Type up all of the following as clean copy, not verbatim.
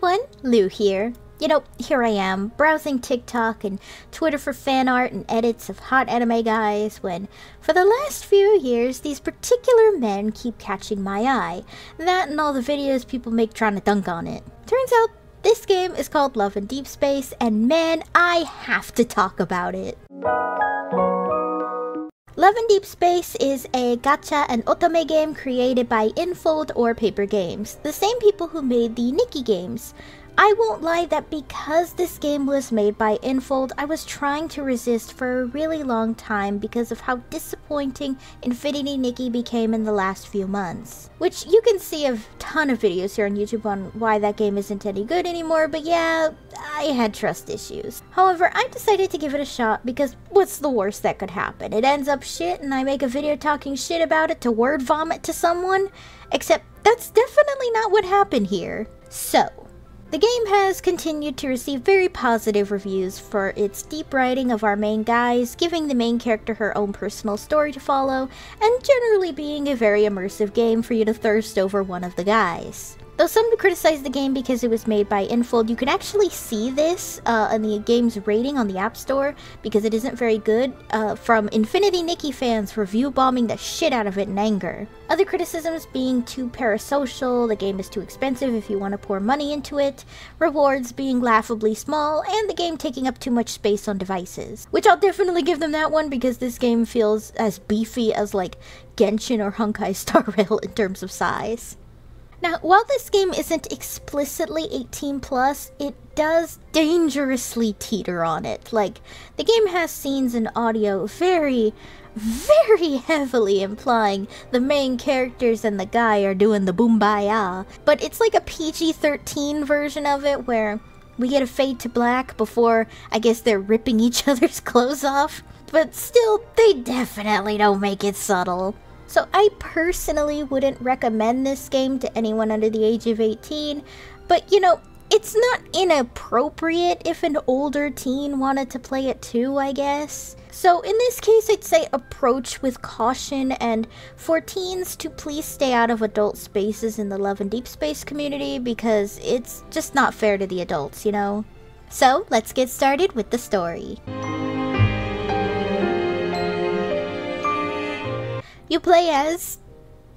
everyone, Lou here. You know, here I am, browsing TikTok and Twitter for fan art and edits of hot anime guys when, for the last few years, these particular men keep catching my eye. That and all the videos people make trying to dunk on it. Turns out, this game is called Love in Deep Space, and man, I have to talk about it. Love in Deep Space is a gacha and otome game created by Infold or Paper Games, the same people who made the Nikki games. I won't lie that because this game was made by Infold, I was trying to resist for a really long time because of how disappointing Infinity Nikki became in the last few months. Which you can see a ton of videos here on YouTube on why that game isn't any good anymore, but yeah, I had trust issues. However, I decided to give it a shot because what's the worst that could happen? It ends up shit and I make a video talking shit about it to word vomit to someone? Except that's definitely not what happened here. So, the game has continued to receive very positive reviews for its deep writing of our main guys, giving the main character her own personal story to follow, and generally being a very immersive game for you to thirst over one of the guys. Though some criticize the game because it was made by Infold, you can actually see this in the game's rating on the App Store because it isn't very good from Infinity Nikki fans review bombing the shit out of it in anger. Other criticisms being too parasocial, the game is too expensive if you want to pour money into it, rewards being laughably small, and the game taking up too much space on devices. Which I'll definitely give them that one because this game feels as beefy as like Genshin or Honkai Star Rail in terms of size. Now, while this game isn't explicitly 18+, it does dangerously teeter on it. Like, the game has scenes and audio very heavily implying the main characters and the guy are doing the boom-ba-ya. But it's like a PG-13 version of it where we get a fade to black before, I guess, they're ripping each other's clothes off. But still, they definitely don't make it subtle. So I personally wouldn't recommend this game to anyone under the age of 18, but you know, it's not inappropriate if an older teen wanted to play it too, I guess. So in this case, I'd say approach with caution, and for teens to please stay out of adult spaces in the Love in Deep Space community because it's just not fair to the adults, you know? So let's get started with the story. You play as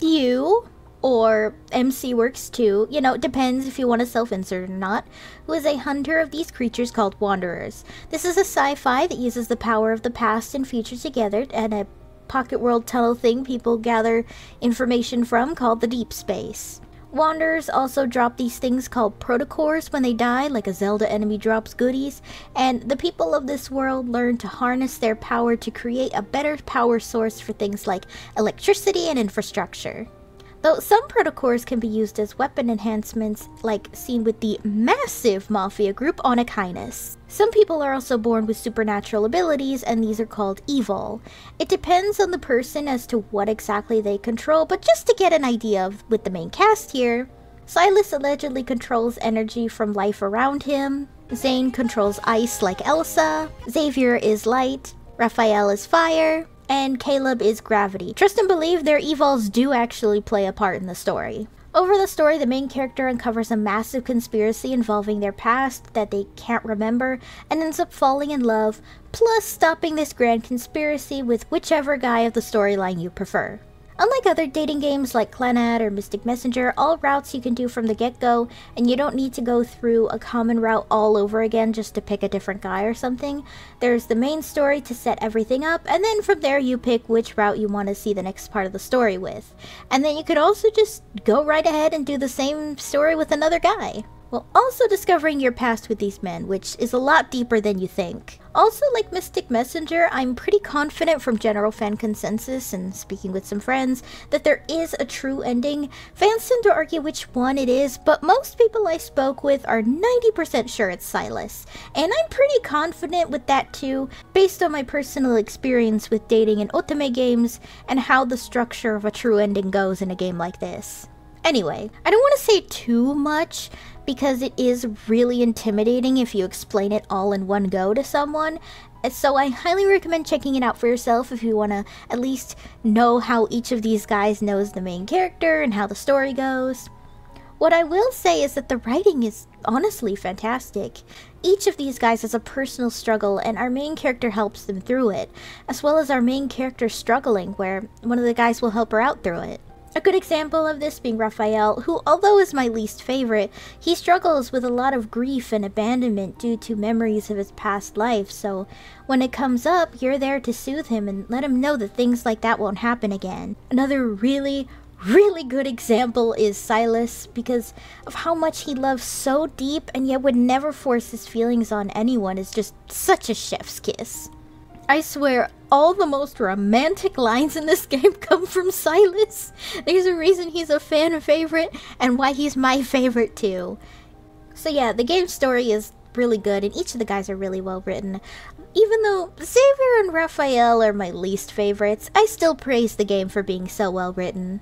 you, or MC Works 2, you know, depends if you want to self-insert or not, who is a hunter of these creatures called Wanderers. This is a sci-fi that uses the power of the past and future together and a pocket world tunnel thing people gather information from called the Deep Space. Wanderers also drop these things called protocores when they die, like a Zelda enemy drops goodies, and the people of this world learn to harness their power to create a better power source for things like electricity and infrastructure. Though some protocores can be used as weapon enhancements, like seen with the massive Mafia group on Aquinas. Some people are also born with supernatural abilities, and these are called evil. It depends on the person as to what exactly they control, but just to get an idea of with the main cast here, Silas allegedly controls energy from life around him, Zane controls ice like Elsa, Xavier is light, Raphael is fire, and Caleb is gravity. Trust and believe their evols do actually play a part in the story. Over the story, the main character uncovers a massive conspiracy involving their past that they can't remember and ends up falling in love, plus stopping this grand conspiracy with whichever guy of the storyline you prefer. Unlike other dating games like Clannad or Mystic Messenger, all routes you can do from the get-go, and you don't need to go through a common route all over again just to pick a different guy or something. There's the main story to set everything up, and then from there you pick which route you want to see the next part of the story with. And then you could also just go right ahead and do the same story with another guy, while also discovering your past with these men, which is a lot deeper than you think. Also, like Mystic Messenger, I'm pretty confident from general fan consensus and speaking with some friends that there is a true ending. Fans tend to argue which one it is, but most people I spoke with are 90% sure it's Silas. And I'm pretty confident with that too, based on my personal experience with dating in otome games and how the structure of a true ending goes in a game like this. Anyway, I don't want to say too much, because it is really intimidating if you explain it all in one go to someone, so I highly recommend checking it out for yourself if you want to at least know how each of these guys knows the main character and how the story goes. What I will say is that the writing is honestly fantastic. Each of these guys has a personal struggle, and our main character helps them through it, as well as our main character struggling, where one of the guys will help her out through it. A good example of this being Raphael, who, although is my least favorite, he struggles with a lot of grief and abandonment due to memories of his past life, so when it comes up, you're there to soothe him and let him know that things like that won't happen again. Another really good example is Silas, because of how much he loves so deep and yet would never force his feelings on anyone, is just such a chef's kiss. I swear, all the most romantic lines in this game come from Silas. There's a reason he's a fan favorite and why he's my favorite too. So yeah, the game's story is really good and each of the guys are really well written. Even though Xavier and Raphael are my least favorites, I still praise the game for being so well written.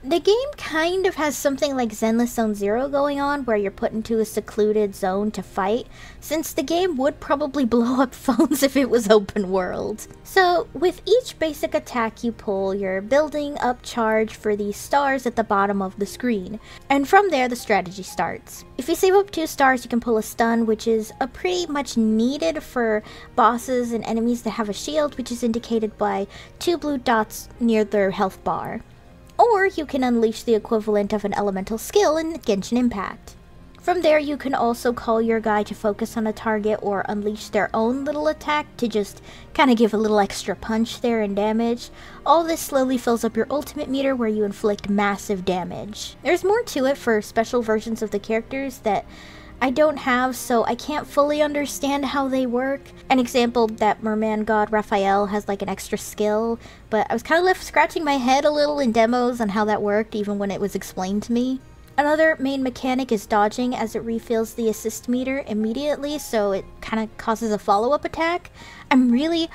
The game kind of has something like Zenless Zone Zero going on, where you're put into a secluded zone to fight, since the game would probably blow up phones if it was open world. So, with each basic attack you pull, you're building up charge for these stars at the bottom of the screen, and from there the strategy starts. If you save up 2 stars, you can pull a stun, which is a pretty much needed for bosses and enemies that have a shield, which is indicated by 2 blue dots near their health bar. Or you can unleash the equivalent of an elemental skill in Genshin Impact. From there, you can also call your guy to focus on a target or unleash their own little attack to just kind of give a little extra punch there and damage. All this slowly fills up your ultimate meter where you inflict massive damage. There's more to it for special versions of the characters that I don't have, so I can't fully understand how they work. An example, that merman god Raphael has like an extra skill, but I was kind of left scratching my head a little in demos on how that worked even when it was explained to me. Another main mechanic is dodging, as it refills the assist meter immediately, so it kind of causes a follow-up attack. I'm really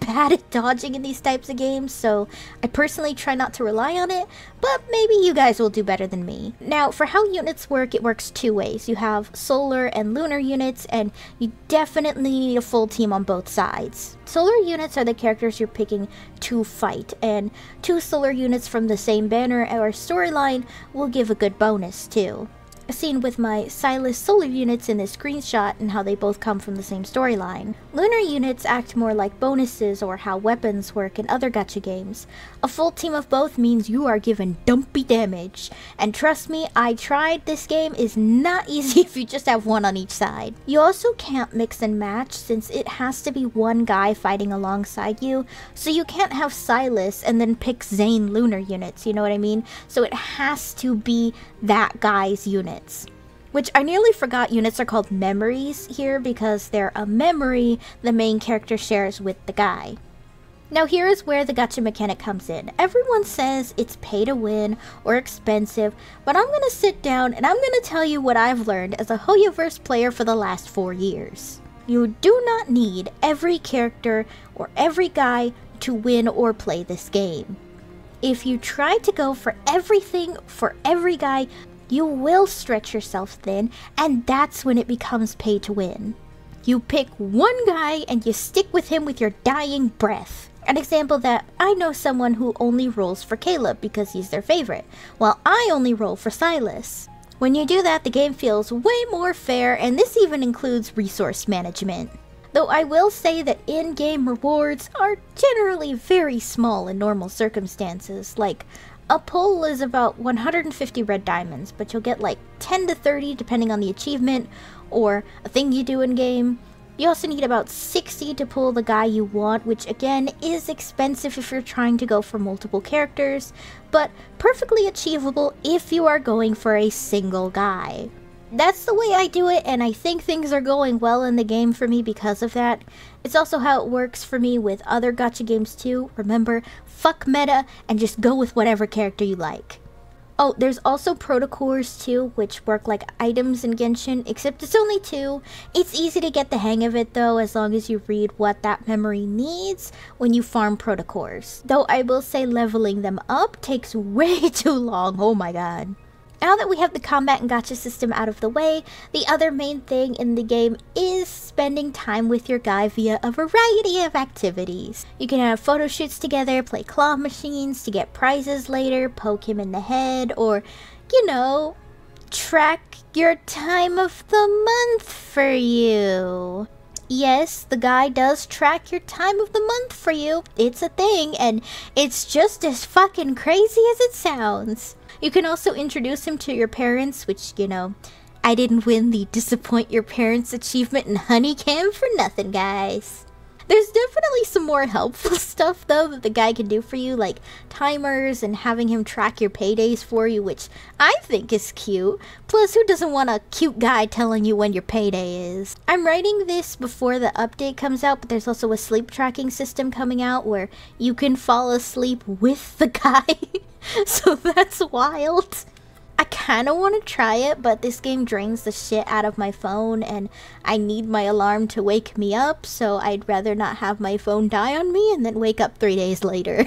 bad at dodging in these types of games, so I personally try not to rely on it, but maybe you guys will do better than me. Now, for how units work, it works 2 ways. You have solar and lunar units, and you definitely need a full team on both sides. Solar units are the characters you're picking to fight, and 2 solar units from the same banner or storyline will give a good bonus too. Seen with my Silas solar units in this screenshot and how they both come from the same storyline. Lunar units act more like bonuses or how weapons work in other gacha games. A full team of both means you are given dumpy damage. And trust me, I tried, this game is not easy if you just have one on each side. You also can't mix and match since it has to be one guy fighting alongside you, so you can't have Silas and then pick Zane lunar units, you know what I mean? So it has to be that guy's unit. Which I nearly forgot units are called memories here because they're a memory the main character shares with the guy. Now here is where the gacha mechanic comes in. Everyone says it's pay to win or expensive, but I'm gonna sit down and I'm gonna tell you what I've learned as a Hoyoverse player for the last 4 years. You do not need every character or every guy to win or play this game. If you try to go for everything for every guy, you will stretch yourself thin, and that's when it becomes pay to win. You pick one guy and you stick with him with your dying breath. An example that I know someone who only rolls for Caleb because he's their favorite, while I only roll for Silas. When you do that, the game feels way more fair, and this even includes resource management. Though I will say that in-game rewards are generally very small in normal circumstances, like a pull is about 150 red diamonds, but you'll get like 10 to 30 depending on the achievement or a thing you do in game. You also need about 60 to pull the guy you want, which again is expensive if you're trying to go for multiple characters, but perfectly achievable if you are going for a single guy. That's the way I do it, and I think things are going well in the game for me because of that. It's also how it works for me with other gacha games too. Remember, fuck meta and just go with whatever character you like. Oh, there's also protocores too, which work like items in Genshin, except it's only 2. It's easy to get the hang of it though, as long as you read what that memory needs when you farm protocores. Though I will say leveling them up takes way too long, oh my god. Now that we have the combat and gacha system out of the way, the other main thing in the game is spending time with your guy via a variety of activities. You can have photo shoots together, play claw machines to get prizes later, poke him in the head, or, you know, track your time of the month for you. Yes, the guy does track your time of the month for you. It's a thing, and it's just as fucking crazy as it sounds. You can also introduce him to your parents, which, you know, I didn't win the disappoint your parents achievement in Honeycam for nothing, guys. There's definitely some more helpful stuff, though, that the guy can do for you, like timers and having him track your paydays for you, which I think is cute. Plus, who doesn't want a cute guy telling you when your payday is? I'm writing this before the update comes out, but there's also a sleep tracking system coming out where you can fall asleep with the guy. So that's wild. I kind of want to try it, but this game drains the shit out of my phone and I need my alarm to wake me up, so I'd rather not have my phone die on me and then wake up 3 days later.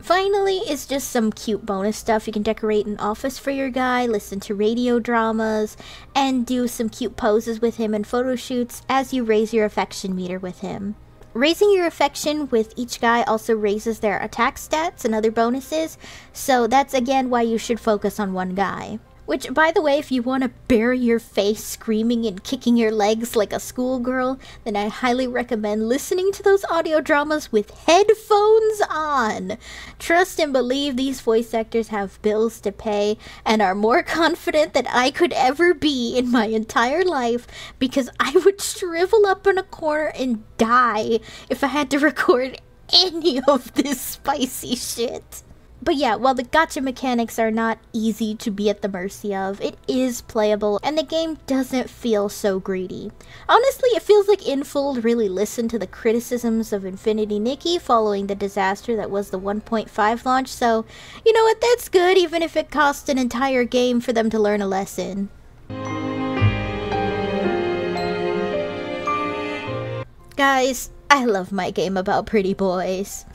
Finally, it's just some cute bonus stuff. You can decorate an office for your guy, listen to radio dramas, and do some cute poses with him and photo shoots as you raise your affection meter with him. Raising your affection with each guy also raises their attack stats and other bonuses, so that's again why you should focus on one guy. Which, by the way, if you want to bury your face screaming and kicking your legs like a schoolgirl, then I highly recommend listening to those audio dramas with headphones on. Trust and believe these voice actors have bills to pay and are more confident than I could ever be in my entire life, because I would shrivel up in a corner and die if I had to record any of this spicy shit. But yeah, while the gacha mechanics are not easy to be at the mercy of, it is playable and the game doesn't feel so greedy. Honestly, it feels like Infold really listened to the criticisms of Infinity Nikki following the disaster that was the 1.5 launch, so you know what, that's good even if it cost an entire game for them to learn a lesson. Guys, I love my game about pretty boys.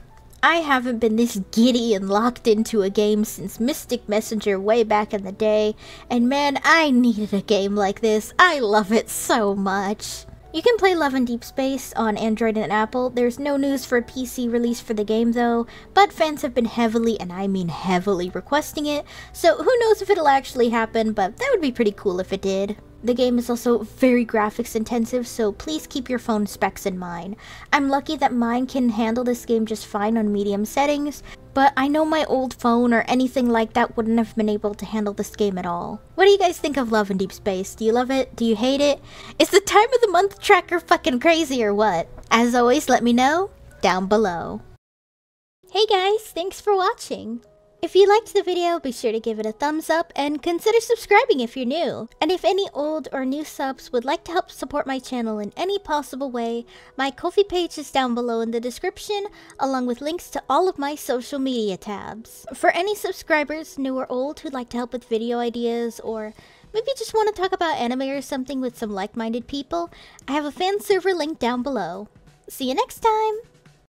I haven't been this giddy and locked into a game since Mystic Messenger way back in the day, and man, I needed a game like this. I love it so much. You can play Love in Deep Space on Android and Apple. There's no news for a PC release for the game though, but fans have been heavily, and I mean heavily, requesting it, so who knows if it'll actually happen, but that would be pretty cool if it did. The game is also very graphics intensive, so please keep your phone specs in mind. I'm lucky that mine can handle this game just fine on medium settings, but I know my old phone or anything like that wouldn't have been able to handle this game at all. What do you guys think of Love in Deep Space? Do you love it? Do you hate it? Is the time of the month tracker fucking crazy or what? As always, let me know down below. Hey guys, thanks for watching. If you liked the video, be sure to give it a thumbs up and consider subscribing if you're new. And if any old or new subs would like to help support my channel in any possible way, my Ko-fi page is down below in the description, along with links to all of my social media tabs. For any subscribers, new or old, who'd like to help with video ideas, or maybe just want to talk about anime or something with some like-minded people, I have a fan server link down below. See you next time!